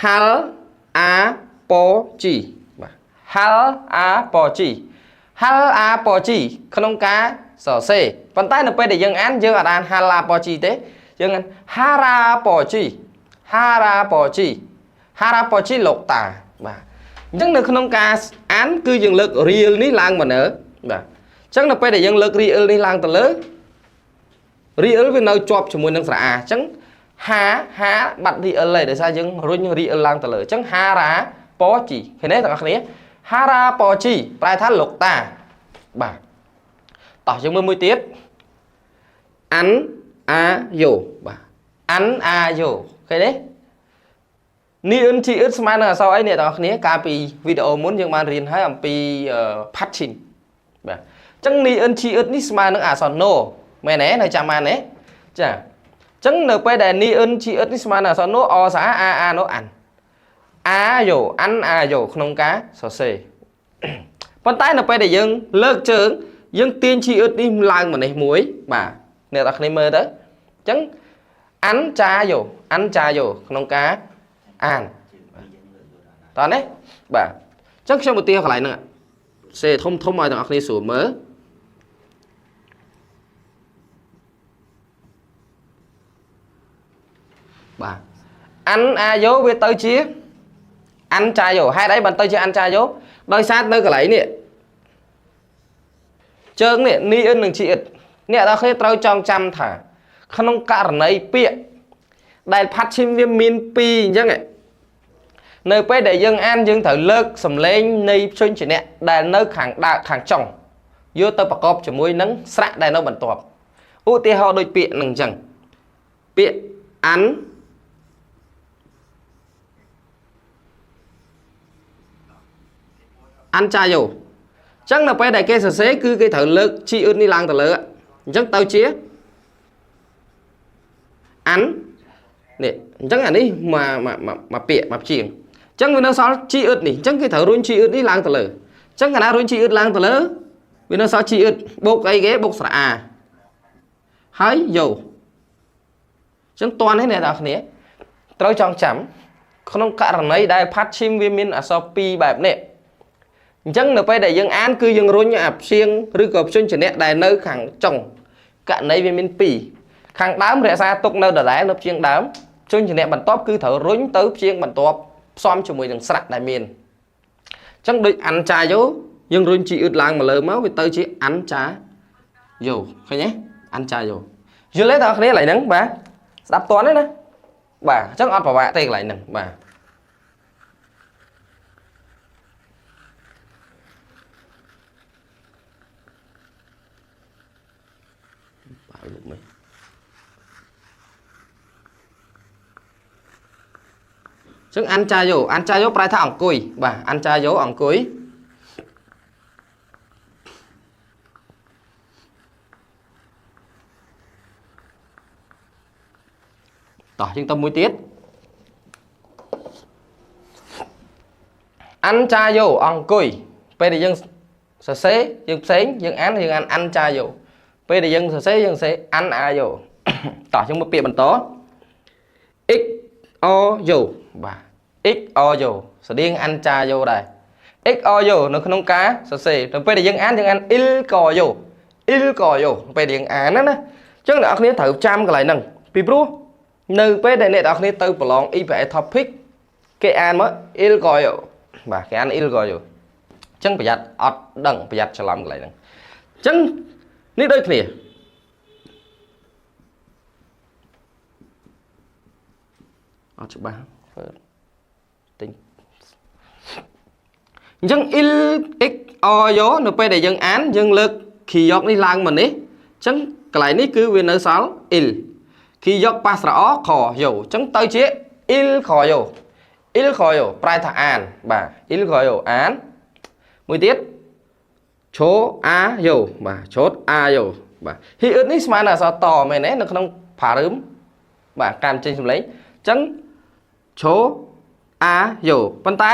hal a po chi hal a po chi hal a po chi ក្នុងការសរសេរប៉ុន្តែនៅពេលដែលយើងអានយើងអត់អាន hal a po chi ទេយើងអាន hara po chi hara po chi hara po chi លោកតាបាទអញ្ចឹងនៅក្នុងការអានគឺយើងលើក real នេះឡើងមកនៅបាទអញ្ចឹងនៅពេលដែលយើងលើក real នេះឡើងទៅលើ real វានៅជាប់ជាមួយនឹងស្រៈ a អញ្ចឹង ហាបាត់ real ហើយដោយសារយើងរុញ real ឡើងទៅលើអញ្ចឹង hara po chi ឃើញទេបងប្អូនគ្នា hara po chi ប្រែថាលោកតាបាទតោះយើងមើលមួយទៀត an a yo បាទ an a yo ឃើញទេនេះ chi ស្មើនឹងអក្សរអីអ្នកទាំងអស់គ្នាកាលពីវីដេអូមុនយើងបានរៀនហើយអំពី patching បាទអញ្ចឹងនេះ chi នេះស្មើនឹងអក្សរ no មែនទេនៅចាំបានទេចាអញ្ចឹងនៅពេលដែលនេះ chi នេះស្មើនឹងអក្សរ no អសារ a នោះ an a yo an a yo ក្នុងការសរសេរប៉ុន្តែនៅពេលដែលយើងលើកជើងយើងទាញ chi នេះឡើងមកនេះមួយបាទអ្នកទាំងអស់គ្នាមើលទៅអញ្ចឹង an cha yo ក្នុងការអានតោះនេះបាទអញ្ចឹងខ្ញុំឧទាហរណ៍កន្លែងហ្នឹងសេធំឲ្យទាំងអស់គ្នាស្រួលមើលបាទអានអាយោវាទៅជាអានចាយោហេតុអីបានទៅជាអានចាយោដោយសារនៅកន្លែងនេះជើងនេះនីអិននិងជីអិតអ្នកទាំងអស់គ្នាត្រូវចងចាំថាក្នុងករណីពាក្យដែលផាត់ឈីមវាមាន2អញ្ចឹងនៅពេលដែលយើងអានយើងត្រូវលើកសំឡេងនៃព្យញ្ជនៈដែលនៅខាងដើមខាងចុងយកទៅប្រកបជាមួយនឹងស្រៈដែលនៅបន្ទាប់ឧទាហរណ៍ដូចពាក្យនឹងអញ្ចឹងពាក្យអានចាយោអញ្ចឹងនៅពេលដែលគេសរសេរគឺគេត្រូវលើកជីអ៊ឺតនេះឡើងទៅលើអញ្ចឹងទៅជាអាននេះអញ្ចឹងអានេះមកពាក្យមកព្យាង្គអញ្ចឹងវានៅសល់ជីអ៊ឺតនេះអញ្ចឹងគេត្រូវរុញជីអ៊ឺតនេះឡើងទៅលើអញ្ចឹងកាលណារុញជីអ៊ឺតឡើងទៅលើវានៅសល់ជីអ៊ឺតបូកអីគេបូកស្រៈ a ហើយយោអញ្ចឹងតន់នេះអ្នកនរគ្នាត្រូវចងចាំក្នុងករណីដែលផាត់ឈីមវាមានអក្សរ2បែបនេះអញ្ចឹងនៅពេលដែលយើងអានគឺយើងរុញអាព្យាង្គឬក៏ព្យញ្ជនៈដែលនៅខាងចុងករណីវាមាន2ខាងដើមរក្សាទុកនៅដដែលនៅព្យាង្គដើមព្យញ្ជនៈបន្ទាប់គឺត្រូវរុញទៅព្យាង្គបន្ទាប់ផ្សំជាមួយនឹងស្រៈដែលមានអញ្ចឹងដូចអានចាយោយើងរុញជីអ៊ឺតឡើងមកលើមកវាទៅជាអានចាយោឃើញទេអានចាយោយល់ទេបងប្អូនកន្លែងហ្នឹងបាទស្ដាប់តន់ទេណាបាទអញ្ចឹងអត់ប្រវាក់ទេកន្លែងហ្នឹងបាទលោកមើលចឹងអានចាយោប្រែថាអង្គុយបាទអានចាយោអង្គុយតោះយើងទៅមួយទៀតអានចាយោអង្គុយពេលដែលយើងសរសេរយើងផ្សេងយើងអានអានចាយោពេលដែលយើងសរសេរយើងសរសេរអានអាយោតោះយើងមើលពាក្យបន្ត x o yo បាទ x o yo ស្តៀងអានចាយោដែរ x o yo នៅក្នុងការសរសេរទៅពេលដែលយើងអានil ko yo ពេលដែលយើងអានណាអញ្ចឹងអ្នកនរគ្នាត្រូវចាំកន្លែងហ្នឹងពីព្រោះនៅពេលដែលអ្នកនរគ្នាទៅប្រឡង EPA topic គេអានមក il ko yo បាទគេអាន il ko yo អញ្ចឹងប្រយ័ត្នអត់ដឹងប្រយ័ត្នច្រឡំកន្លែងហ្នឹងអញ្ចឹងនេះដូចគ្នាអត់ច្បាស់ទិញអញ្ចឹង il x o yo នៅពេលដែលយើងអានយើងលើក key យកនេះឡើងមកនេះអញ្ចឹងកន្លែងនេះគឺវានៅសល់ il key យកប៉ះស្រអខយោអញ្ចឹងទៅជា il ko yo ប្រែថាអានបាទ il ko yo អានមួយទៀតឈោអាយោបាទឈោតអាយោបាទហ៊ីអ៊ឺតនេះស្មើនឹងអក្សរតមែនទេនៅក្នុងផារឹមបាទការចេញសំឡេងអញ្ចឹងឈោអាយោប៉ុន្តែ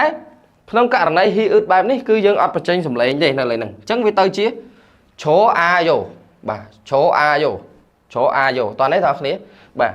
ក្នុងករណីហ៊ីអ៊ឺតបែបនេះគឺយើងអត់បញ្ចេញសំឡេងទេនៅលើហ្នឹងអញ្ចឹងវាទៅជាឈោអាយោបាទឈោអាយោតោះនេះបងប្អូនបាទ